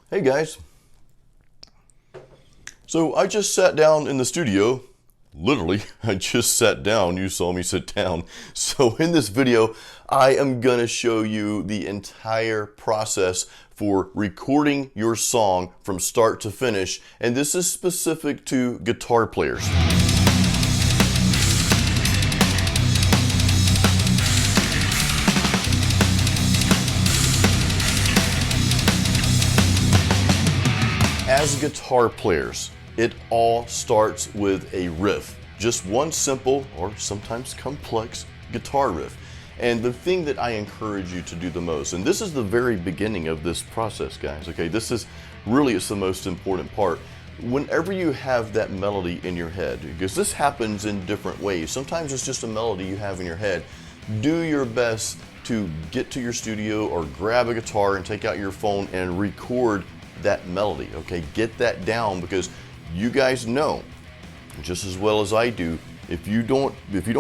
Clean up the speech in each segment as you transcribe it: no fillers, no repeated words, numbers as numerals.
Hey guys. So I just sat down in the studio. Literally, I just sat down. You saw me sit down. So in this video, I am going to show you the entire process for recording your song from start to finish. And this is specific to guitar players. As guitar players, it all starts with a riff. Just one simple, or sometimes complex, guitar riff. And the thing that I encourage you to do the most, and this is the very beginning of this process, guys, okay? This is really, it's the most important part. Whenever you have that melody in your head, because this happens in different ways. Sometimes it's just a melody you have in your head. Do your best to get to your studio or grab a guitar and take out your phone and record that melody, okay? Get that down, because you guys know just as well as I do, if you don't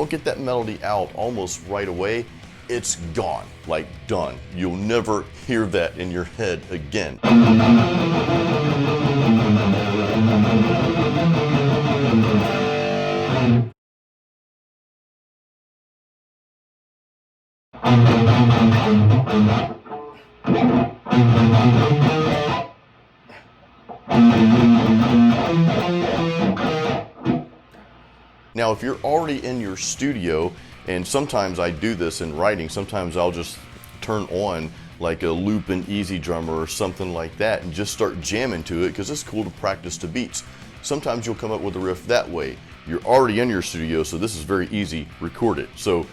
get that melody out almost right away, it's gone, like done. You'll never hear that in your head again. Now, if you're already in your studio, and sometimes I do this in writing, sometimes I'll just turn on like a loop and easy drummer or something like that and just start jamming to it because it's cool to practice to beats. Sometimes you'll come up with a riff that way. You're already in your studio, so this is very easy, record it. So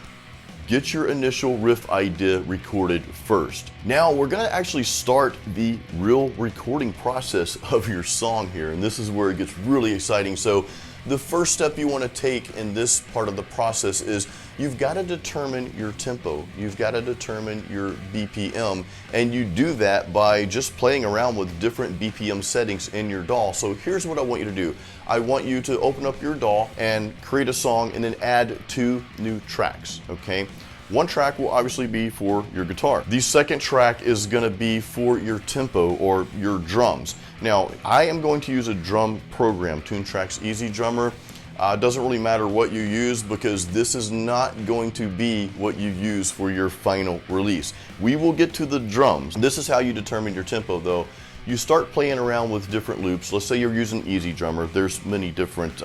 get your initial riff idea recorded first. Now we're gonna actually start the real recording process of your song here, and this is where it gets really exciting. So the first step you want to take in this part of the process is you've got to determine your tempo. You've got to determine your BPM, and you do that by just playing around with different BPM settings in your DAW. So here's what I want you to do. I want you to open up your DAW and create a song and then add 2 new tracks, okay? One track will obviously be for your guitar. The second track is going to be for your tempo or your drums. Now, I am going to use a drum program, TuneTrack's Easy Drummer. Doesn't really matter what you use because this is not going to be what you use for your final release. We will get to the drums. This is how you determine your tempo though. You start playing around with different loops. Let's say you're using Easy Drummer. There's many different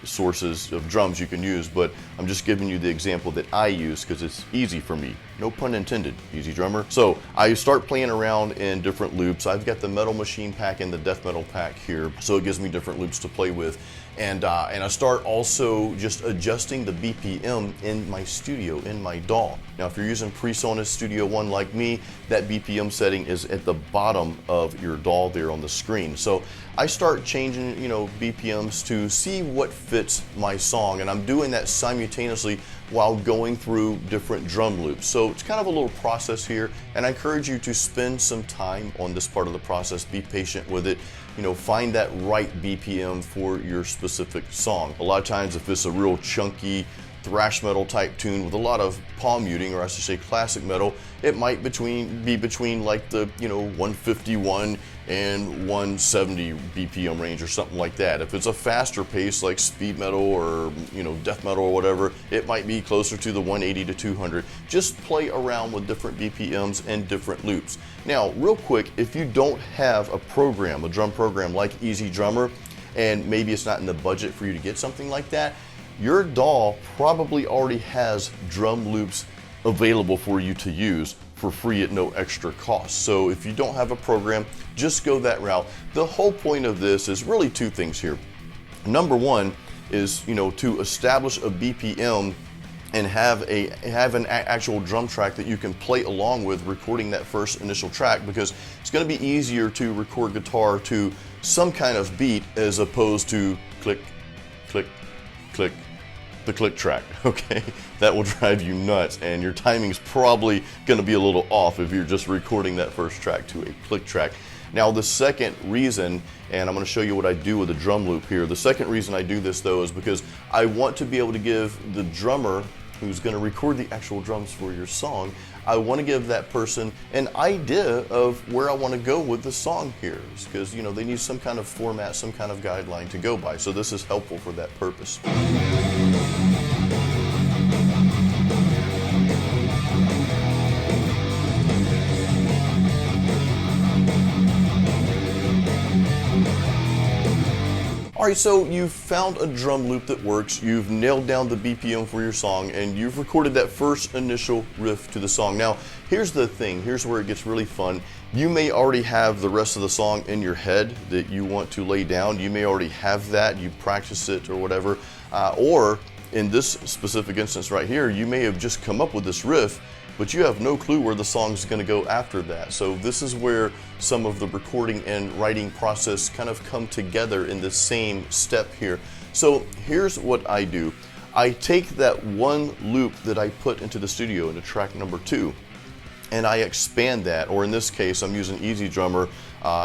sources of drums you can use, but I'm just giving you the example that I use because it's easy for me. No pun intended, Easy Drummer. So I start playing around in different loops. I've got the Metal Machine pack and the Death Metal pack here, so it gives me different loops to play with. And I start also just adjusting the BPM in my studio, in my DAW. Now, if you're using PreSonus Studio One like me, that BPM setting is at the bottom of your DAW there on the screen. So I start changing, BPMs to see what fits my song, and I'm doing that simultaneously while going through different drum loops. So it's kind of a little process here, and I encourage you to spend some time on this part of the process. Be patient with it. Find that right BPM for your specific song. A lot of times if it's a real chunky thrash metal type tune with a lot of palm muting, or I should say classic metal, it might be between like the 151 and 170 BPM range or something like that. If it's a faster pace like speed metal or death metal or whatever, it might be closer to the 180 to 200. Just play around with different BPMs and different loops. Now, real quick, if you don't have a program, a drum program like Easy Drummer, and maybe it's not in the budget for you to get something like that, your DAW probably already has drum loops available for you to use for free at no extra cost. So if you don't have a program, just go that route. The whole point of this is really 2 things here. Number one is, to establish a BPM and have an actual drum track that you can play along with recording that first initial track, because it's going to be easier to record guitar to some kind of beat as opposed to click, click, click, the click track, okay? That will drive you nuts, and your timing's probably gonna be a little off if you're just recording that first track to a click track. Now, the second reason, and I'm gonna show you what I do with the drum loop here, the second reason I do this though is because I want to be able to give the drummer who's going to record the actual drums for your song, I want to give that person an idea of where I want to go with the song here, because, you know, they need some kind of format, some kind of guideline to go by. So this is helpful for that purpose. Alright, so you've found a drum loop that works, you've nailed down the BPM for your song, and you've recorded that first initial riff to the song. Now, here's the thing, here's where it gets really fun. You may already have the rest of the song in your head that you want to lay down. You may already have that, you practice it or whatever. Or, in this specific instance right here, you may have just come up with this riff, but you have no clue where the song's going to go after that. So this is where some of the recording and writing process kind of come together in the same step here. So here's what I do. I take that one loop that I put into the studio into track number 2, and I expand that, or in this case I'm using EZdrummer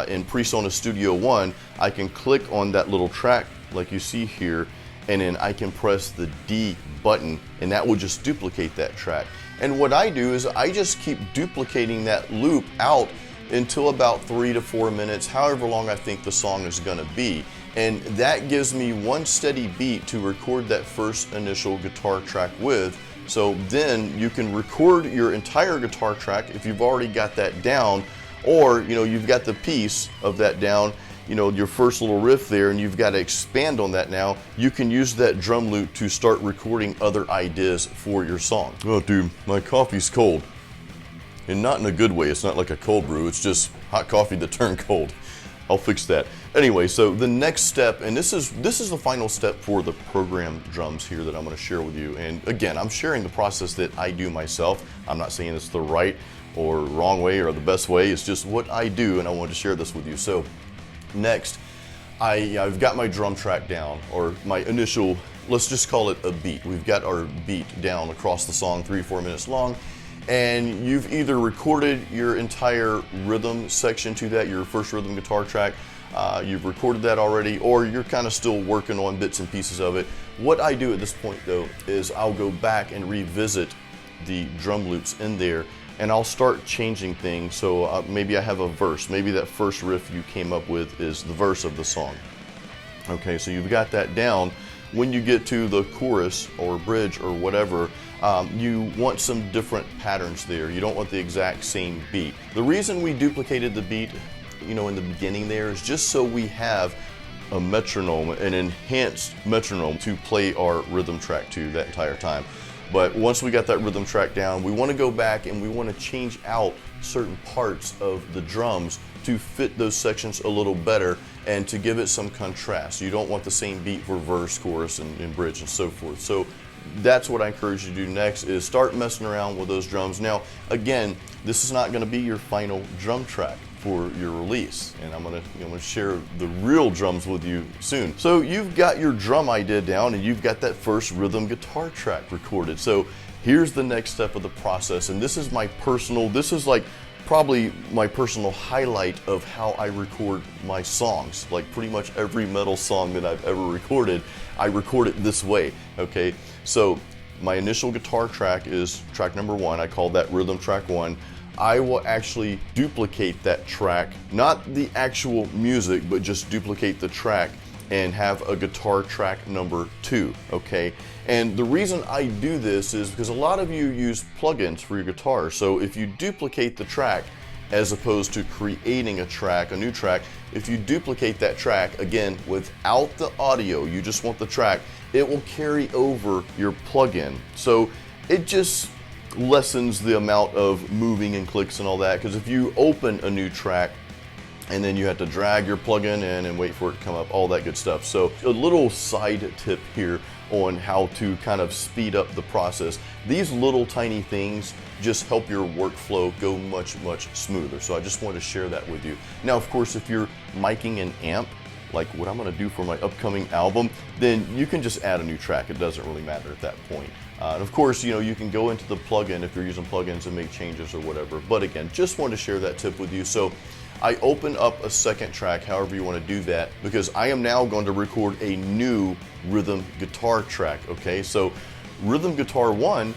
in PreSonus Studio One. I can click on that little track like you see here, and then I can press the D button, and that will just duplicate that track. And what I do is I just keep duplicating that loop out until about 3 to 4 minutes, however long I think the song is gonna be. And that gives me one steady beat to record that first initial guitar track with. So then you can record your entire guitar track if you've already got that down, or, you know, you've got the piece of that down, you know, your first little riff there, and you've got to expand on that now. You can use that drum loop to start recording other ideas for your song. Oh dude, my coffee's cold. And not in a good way, it's not like a cold brew, it's just hot coffee that turned cold. I'll fix that. Anyway, so the next step, and this is the final step for the program drums here that I'm going to share with you. And again, I'm sharing the process that I do myself. I'm not saying it's the right or wrong way or the best way, it's just what I do, and I wanted to share this with you. So next, I've got my drum track down, or my initial, let's just call it a beat. We've got our beat down across the song, 3-4 minutes long, and you've either recorded your entire rhythm section to that, your first rhythm guitar track, you've recorded that already, or you're kind of still working on bits and pieces of it. What I do at this point though is I'll go back and revisit the drum loops in there, and I'll start changing things. So maybe I have a verse. Maybe that first riff you came up with is the verse of the song. Okay, so you've got that down. When you get to the chorus or bridge or whatever, you want some different patterns there. You don't want the exact same beat. The reason we duplicated the beat, you know, in the beginning there is just so we have a metronome, an enhanced metronome to play our rhythm track to that entire time. But once we got that rhythm track down, we want to go back and we want to change out certain parts of the drums to fit those sections a little better and to give it some contrast. You don't want the same beat for verse, chorus, and bridge and so forth. So that's what I encourage you to do next, is start messing around with those drums. Now, again, this is not going to be your final drum track for your release, and I'm gonna share the real drums with you soon. So you've got your drum idea down, and you've got that first rhythm guitar track recorded. So here's the next step of the process, and this is like probably my personal highlight of how I record my songs. Like pretty much every metal song that I've ever recorded, I record it this way. Okay, so my initial guitar track is track number 1. I call that rhythm track 1. I will actually duplicate that track, not the actual music, but just duplicate the track and have a guitar track number 2, okay? And the reason I do this is because a lot of you use plugins for your guitar. So if you duplicate the track as opposed to creating a track, a new track, if you duplicate that track, again, without the audio, you just want the track, it will carry over your plugin. So it just lessens the amount of moving and clicks and all that, because if you open a new track and then you have to drag your plugin in and wait for it to come up, all that good stuff. So a little side tip here on how to kind of speed up the process. These little tiny things just help your workflow go much smoother. So I just wanted to share that with you. Now, of course, if you're miking an amp, like what I'm going to do for my upcoming album, then you can just add a new track. It doesn't really matter at that point. And of course, you know, you can go into the plugin if you're using plugins and make changes or whatever. But again, just wanted to share that tip with you. So I open up a second track, however you want to do that, because I am now going to record a new rhythm guitar track. Okay, so rhythm guitar 1,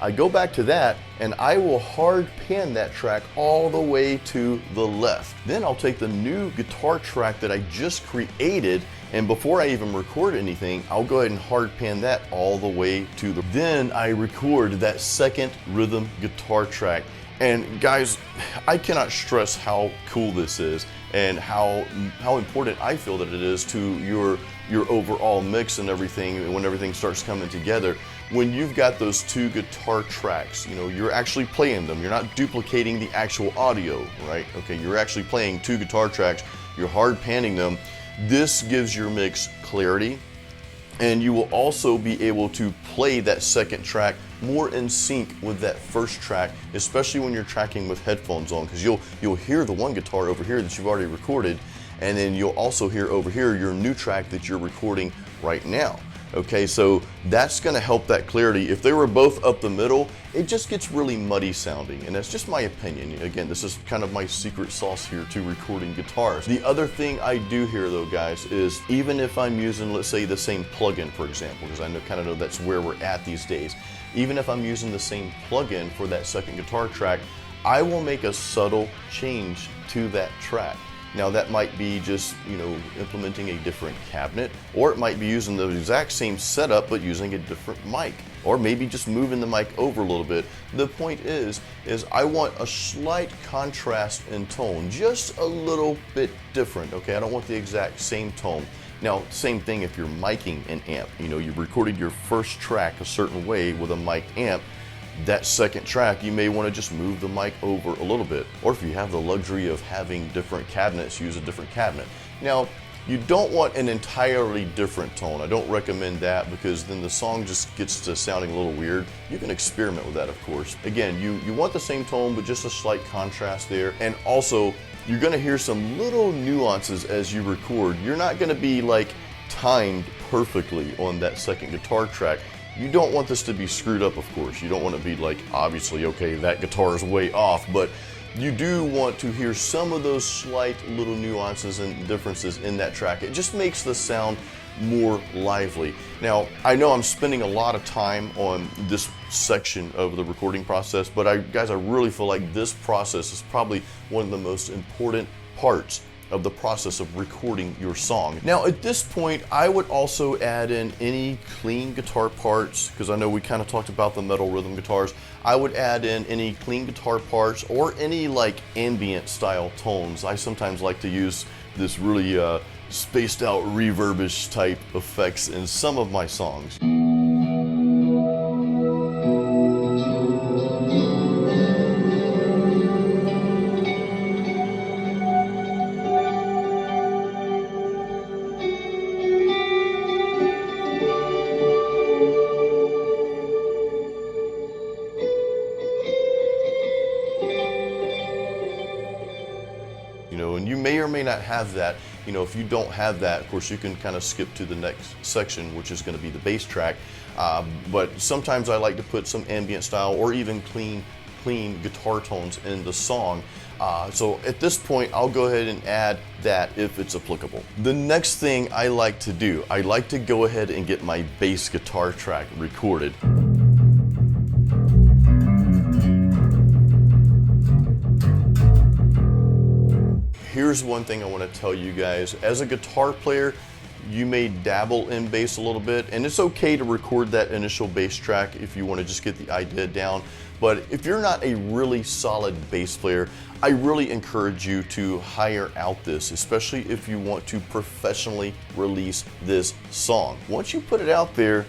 I go back to that and I will hard pan that track all the way to the left. Then I'll take the new guitar track that I just created, and before I even record anything, I'll go ahead and hard pan that all the way to the... Then I record that second rhythm guitar track. And guys, I cannot stress how cool this is and how important I feel that it is to your overall mix and everything when everything starts coming together. When you've got those two guitar tracks, you know, you're actually playing them. You're not duplicating the actual audio, right? Okay, you're actually playing two guitar tracks. You're hard panning them. This gives your mix clarity, and you will also be able to play that second track more in sync with that first track, especially when you're tracking with headphones on, because you'll hear the one guitar over here that you've already recorded, and then you'll also hear over here your new track that you're recording right now. Okay, so that's going to help that clarity. If they were both up the middle, it just gets really muddy sounding, and that's just my opinion. Again, this is kind of my secret sauce here to recording guitars. The other thing I do here though, guys, is even if I'm using, let's say, the same plugin, for example, because I kind of know that's where we're at these days. Even if I'm using the same plugin for that second guitar track, I will make a subtle change to that track. Now that might be just, you know, implementing a different cabinet, or it might be using the exact same setup but using a different mic, or maybe just moving the mic over a little bit. The point is I want a slight contrast in tone, just a little bit different, okay? I don't want the exact same tone. Now, same thing if you're miking an amp. You know, you recorded your first track a certain way with a mic amp. That second track, you may want to just move the mic over a little bit. Or if you have the luxury of having different cabinets, use a different cabinet. Now, you don't want an entirely different tone. I don't recommend that, because then the song just gets to sounding a little weird. You can experiment with that, of course. Again, you want the same tone, but just a slight contrast there. And also, you're going to hear some little nuances as you record. You're not going to be like timed perfectly on that second guitar track. You don't want this to be screwed up, of course. You don't want to be like, obviously, okay, that guitar is way off, but you do want to hear some of those slight little nuances and differences in that track. It just makes the sound more lively. Now, I know I'm spending a lot of time on this section of the recording process, but guys, I really feel like this process is probably one of the most important parts of the process of recording your song. Now at this point, I would also add in any clean guitar parts, because I know we kind of talked about the metal rhythm guitars. I would add in any clean guitar parts or any like ambient style tones. I sometimes like to use this really spaced out reverbish type effects in some of my songs. You know, and you may or may not have that. You know, if you don't have that, of course, you can kind of skip to the next section, which is going to be the bass track. But sometimes I like to put some ambient style or even clean guitar tones in the song. So at this point, I'll go ahead and add that if it's applicable. The next thing I like to do, I like to go ahead and get my bass guitar track recorded. Here's one thing I want to tell you guys. As a guitar player, you may dabble in bass a little bit, and it's okay to record that initial bass track if you want to just get the idea down. But if you're not a really solid bass player, I really encourage you to hire out this, especially if you want to professionally release this song. Once you put it out there,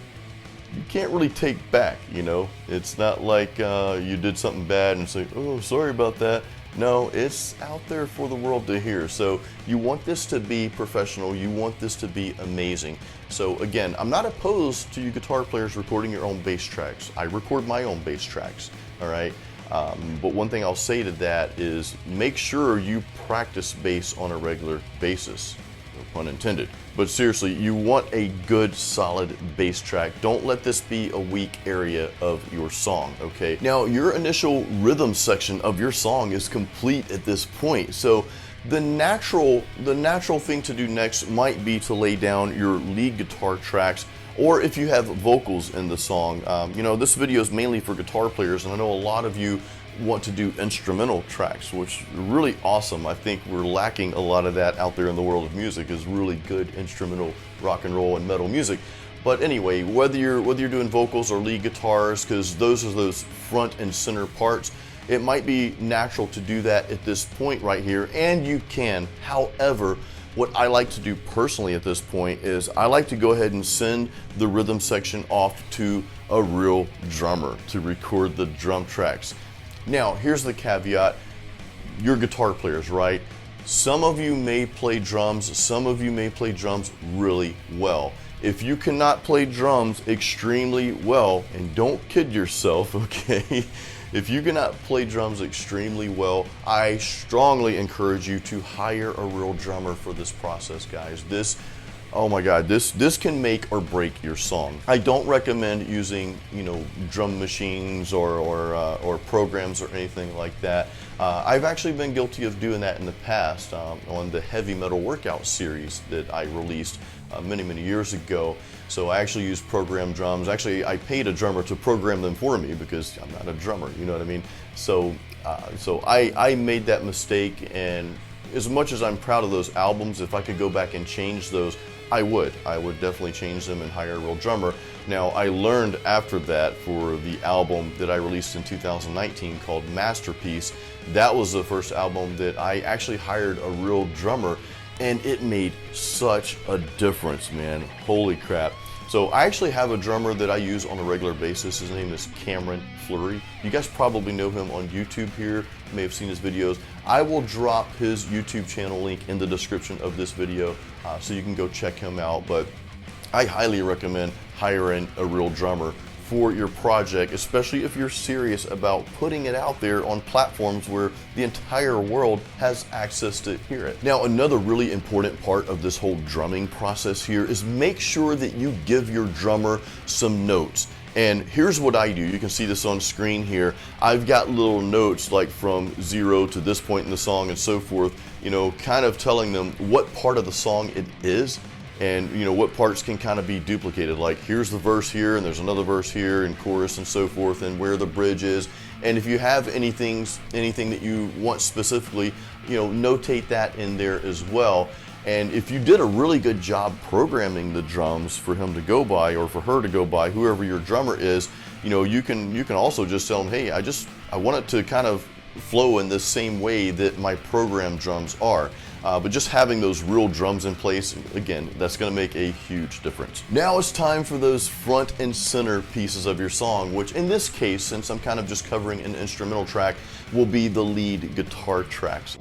you can't really take back, you know? It's not like you did something bad and say, oh, sorry about that. No, it's out there for the world to hear. So you want this to be professional. You want this to be amazing. So again, I'm not opposed to you guitar players recording your own bass tracks. I record my own bass tracks, all right? But one thing I'll say to that is make sure you practice bass on a regular basis. No pun intended. But seriously, you want a good, solid bass track. Don't let this be a weak area of your song, okay? Now, your initial rhythm section of your song is complete at this point. So the natural thing to do next might be to lay down your lead guitar tracks or if you have vocals in the song. You know, this video is mainly for guitar players, and I know a lot of you want to do instrumental tracks, which is really awesome. I think we're lacking a lot of that out there in the world of music, is really good instrumental rock and roll and metal music. But anyway, whether you're doing vocals or lead guitars, because those are those front and center parts, it might be natural to do that at this point right here, and you can. However, what I like to do personally at this point is I like to go ahead and send the rhythm section off to a real drummer to record the drum tracks. Now, here's the caveat. You're guitar players, right? Some of you may play drums, some of you may play drums really well. If you cannot play drums extremely well, and don't kid yourself, okay? If you cannot play drums extremely well, I strongly encourage you to hire a real drummer for this process, guys. This, oh my God, this can make or break your song. I don't recommend using, you know, drum machines or programs or anything like that. I've actually been guilty of doing that in the past on the heavy metal workout series that I released many years ago. So I actually used programmed drums. Actually, I paid a drummer to program them for me because I'm not a drummer, you know what I mean? So I made that mistake, and as much as I'm proud of those albums, if I could go back and change those, I would definitely change them and hire a real drummer. Now, I learned after that for the album that I released in 2019 called Masterpiece, that was the first album that I actually hired a real drummer, and it made such a difference, man. Holy crap. So I actually have a drummer that I use on a regular basis. His name is Fleury. You guys probably know him on YouTube here. You may have seen his videos. I will drop his YouTube channel link in the description of this video so you can go check him out. But I highly recommend hiring a real drummer for your project, especially if you're serious about putting it out there on platforms where the entire world has access to hear it. Now, another really important part of this whole drumming process here is make sure that you give your drummer some notes. And here's what I do. You can see this on screen here. I've got little notes like from 0 to this point in the song and so forth, you know, kind of telling them what part of the song it is, and you know what parts can kind of be duplicated, like here's the verse here and there's another verse here and chorus and so forth, and where the bridge is. And if you have anything that you want specifically, you know, notate that in there as well. And if you did a really good job programming the drums for him to go by, or for her to go by, whoever your drummer is, you know, you can also just tell them, hey, I want it to kind of flow in the same way that my programmed drums are. But just having those real drums in place, again, that's going to make a huge difference. Now it's time for those front and center pieces of your song, which in this case, since I'm kind of just covering an instrumental track, will be the lead guitar tracks.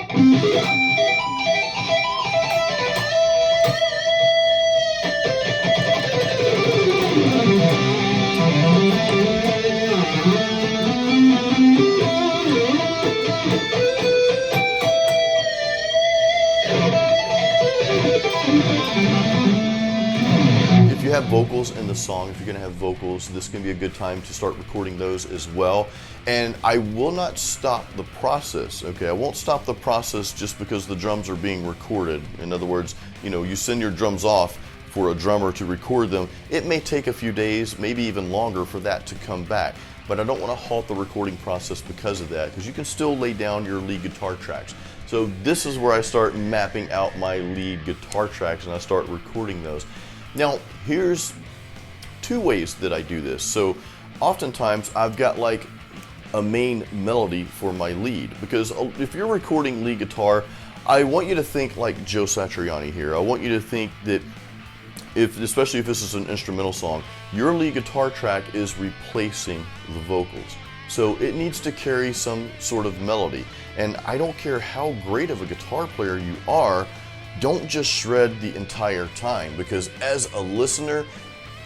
If you have vocals in the song, if you're going to have vocals, this can be a good time to start recording those as well. And I will not stop the process, okay? I won't stop the process just because the drums are being recorded. In other words, you know, you send your drums off for a drummer to record them. It may take a few days, maybe even longer for that to come back. But I don't want to halt the recording process because of that, because you can still lay down your lead guitar tracks. So this is where I start mapping out my lead guitar tracks and I start recording those. Now, here's two ways that I do this. So oftentimes I've got like a main melody for my lead, because if you're recording lead guitar, I want you to think like Joe Satriani here. I want you to think that especially if this is an instrumental song, your lead guitar track is replacing the vocals. So it needs to carry some sort of melody. And I don't care how great of a guitar player you are, don't just shred the entire time, because as a listener,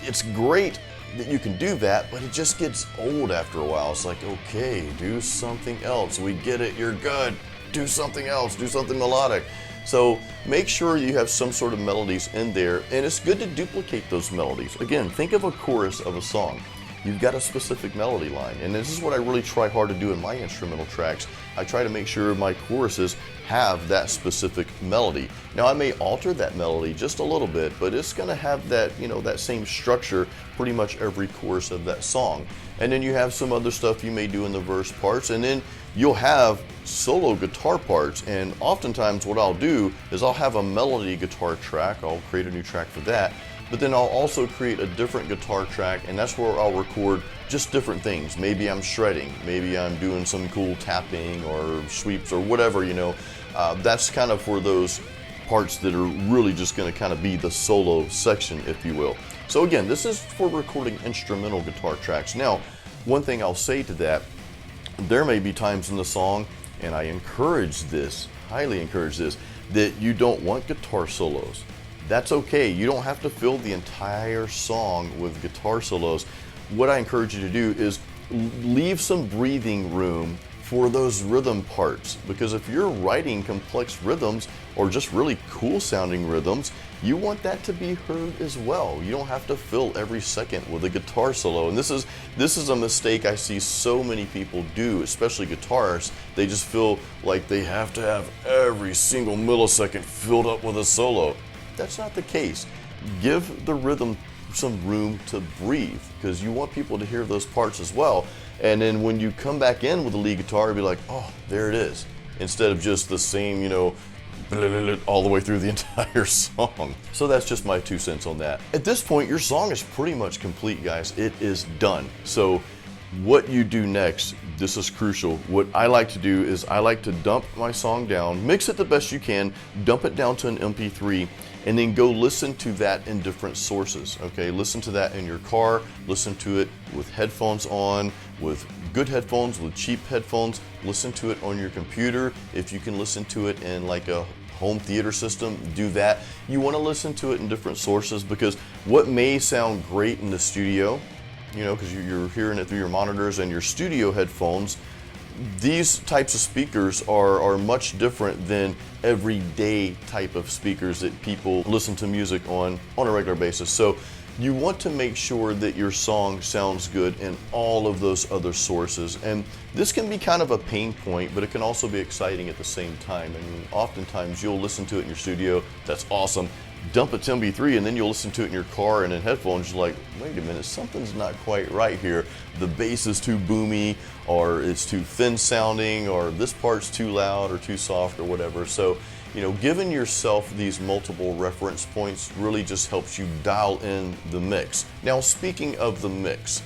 it's great that you can do that, but it just gets old after a while. It's like, okay, do something else. We get it, you're good. Do something else, do something melodic. So make sure you have some sort of melodies in there, and it's good to duplicate those melodies. Again, think of a chorus of a song. you've got a specific melody line. And this is what I really try hard to do in my instrumental tracks. I try to make sure my choruses have that specific melody. Now I may alter that melody just a little bit, but it's gonna have that, that same structure pretty much every chorus of that song. And then you have some other stuff you may do in the verse parts, and then you'll have solo guitar parts. And oftentimes what I'll do is I'll have a melody guitar track. I'll create a new track for that, but then I'll also create a different guitar track, and that's where I'll record just different things. Maybe I'm shredding, maybe I'm doing some cool tapping or sweeps or whatever, that's kind of for those parts that are really just going to kind of be the solo section, if you will. So again, this is for recording instrumental guitar tracks. Now, one thing I'll say to that, there may be times in the song, and I encourage this, highly encourage this, that you don't want guitar solos. That's okay. You don't have to fill the entire song with guitar solos. What I encourage you to do is leave some breathing room for those rhythm parts, because if you're writing complex rhythms or just really cool sounding rhythms, you want that to be heard as well. You don't have to fill every second with a guitar solo. And this is a mistake I see so many people do, especially guitarists. They just feel like they have to have every single millisecond filled up with a solo. That's not the case. Give the rhythm some room to breathe, because you want people to hear those parts as well. And then when you come back in with the lead guitar, you'll be like, oh, there it is, instead of just the same, all the way through the entire song. So that's just my 2 cents on that. At this point, your song is pretty much complete, guys. It is done. So what you do next, this is crucial. What I like to do is I like to dump my song down, mix it the best you can, dump it down to an MP3, and then go listen to that in different sources. Okay, listen to that in your car, listen to it with headphones on, with good headphones, with cheap headphones, listen to it on your computer. If you can listen to it in like a home theater system, do that. You want to listen to it in different sources, because what may sound great in the studio, because you're hearing it through your monitors and your studio headphones, these types of speakers are much different than everyday type of speakers that people listen to music on a regular basis. So you want to make sure that your song sounds good in all of those other sources. And this can be kind of a pain point, but it can also be exciting at the same time. I mean, oftentimes you'll listen to it in your studio, that's awesome. Dump it to MP3, and then you'll listen to it in your car and in headphones. You're like, wait a minute, something's not quite right here. The bass is too boomy, or it's too thin sounding, or this part's too loud or too soft or whatever. So, giving yourself these multiple reference points really just helps you dial in the mix. Now, speaking of the mix,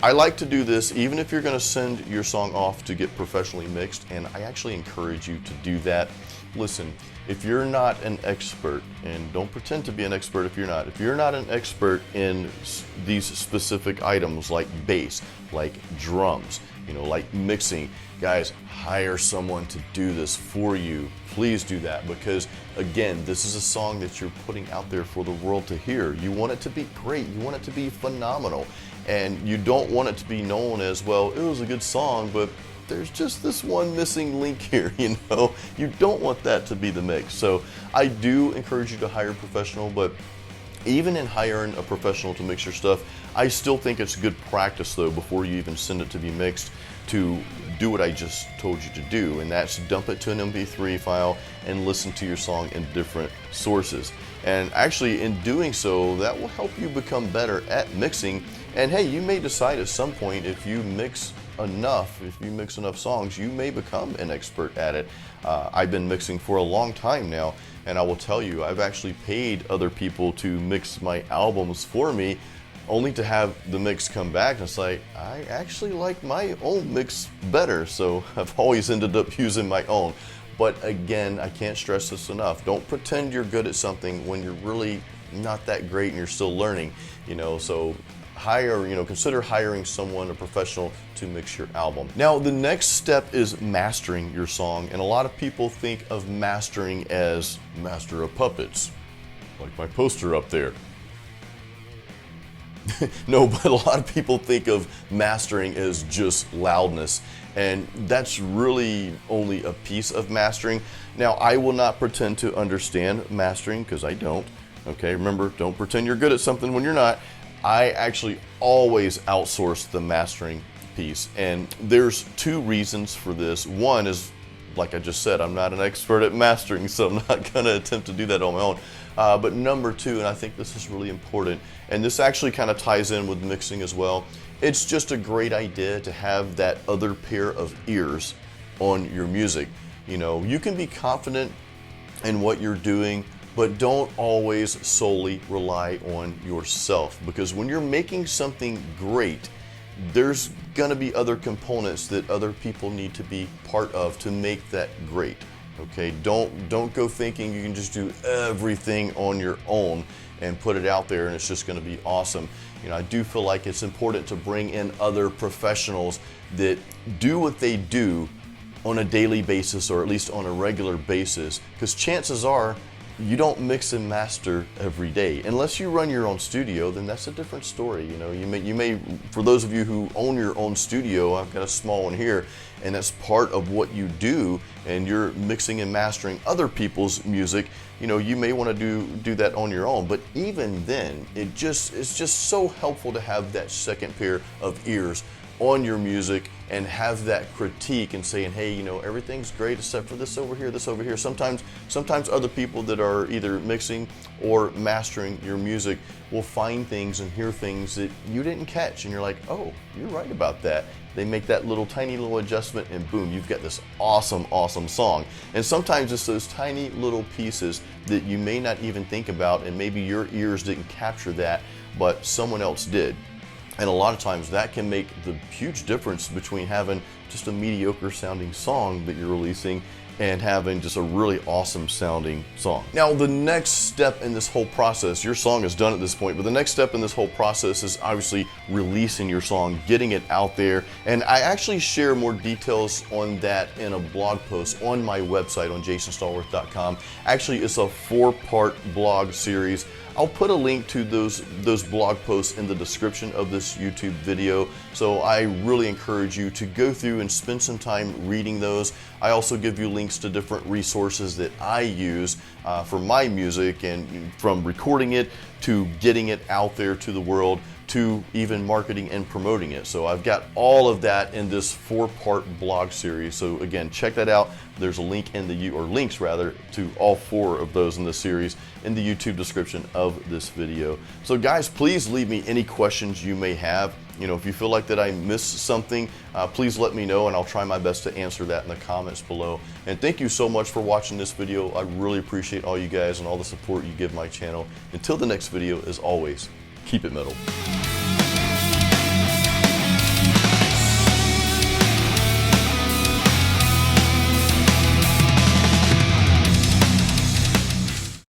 I like to do this even if you're going to send your song off to get professionally mixed, and I actually encourage you to do that. Listen, if you're not an expert, and don't pretend to be an expert if you're not an expert in these specific items like bass, like drums, like mixing, guys, hire someone to do this for you. Please do that, because again, this is a song that you're putting out there for the world to hear. You want it to be great, you want it to be phenomenal, and you don't want it to be known as, well, it was a good song, but there's just this one missing link here, You don't want that to be the mix. So I do encourage you to hire a professional, but even in hiring a professional to mix your stuff, I still think it's good practice, though, before you even send it to be mixed, to do what I just told you to do, and that's dump it to an MP3 file and listen to your song in different sources. And actually, in doing so, that will help you become better at mixing. And hey, you may decide at some point, if you mix enough songs, you may become an expert at it. I've been mixing for a long time now, and I will tell you, I've actually paid other people to mix my albums for me, only to have the mix come back and it's like, I actually like my own mix better. So I've always ended up using my own. But again, I can't stress this enough. Don't pretend you're good at something when you're really not that great and you're still learning, so consider hiring someone, a professional, to mix your album. Now, the next step is mastering your song, and a lot of people think of mastering as master of puppets, like my poster up there. No, but a lot of people think of mastering as just loudness, and that's really only a piece of mastering. Now, I will not pretend to understand mastering, because I don't. Okay, remember, don't pretend you're good at something when you're not. I actually always outsource the mastering piece, and there's two reasons for this. One is, like I just said, I'm not an expert at mastering, so I'm not going to attempt to do that on my own. But number two, and I think this is really important, and this actually kind of ties in with mixing as well, it's just a great idea to have that other pair of ears on your music. You know, you can be confident in what you're doing, but don't always solely rely on yourself, because when you're making something great, there's gonna be other components that other people need to be part of to make that great. Okay, don't go thinking you can just do everything on your own and put it out there and it's just gonna be awesome. You know, I do feel like it's important to bring in other professionals that do what they do on a daily basis, or at least on a regular basis, because chances are you don't mix and master every day. Unless you run your own studio, then that's a different story. You know, you may, for those of you who own your own studio, I've got a small one here, and that's part of what you do, and you're mixing and mastering other people's music. You know, you may want to do that on your own, but even then, it's just so helpful to have that second pair of ears on your music and have that critique and saying, hey, you know, everything's great except for this over here, this over here. Sometimes other people that are either mixing or mastering your music will find things and hear things that you didn't catch, and you're like, oh, you're right about that. They make that tiny little adjustment, and boom, you've got this awesome song. And sometimes it's those tiny little pieces that you may not even think about, and maybe your ears didn't capture that, but someone else did. And a lot of times that can make the huge difference between having just a mediocre sounding song that you're releasing and having just a really awesome sounding song. Now, the next step in this whole process, your song is done at this point, but the next step in this whole process is obviously releasing your song, getting it out there. And I actually share more details on that in a blog post on my website on jasonstallworth.com. Actually, it's a 4-part blog series. I'll put a link to those blog posts in the description of this YouTube video, so I really encourage you to go through and spend some time reading those. I also give you links to different resources that I use for my music, and from recording it to getting it out there to the world to even marketing and promoting it. So I've got all of that in this 4-part blog series. So again, check that out. There's a link in links rather, to all 4 of those in the series in the YouTube description of this video. So guys, please leave me any questions you may have. You know, if you feel like that I missed something, please let me know, and I'll try my best to answer that in the comments below. And thank you so much for watching this video. I really appreciate all you guys and all the support you give my channel. Until the next video, as always, keep it metal.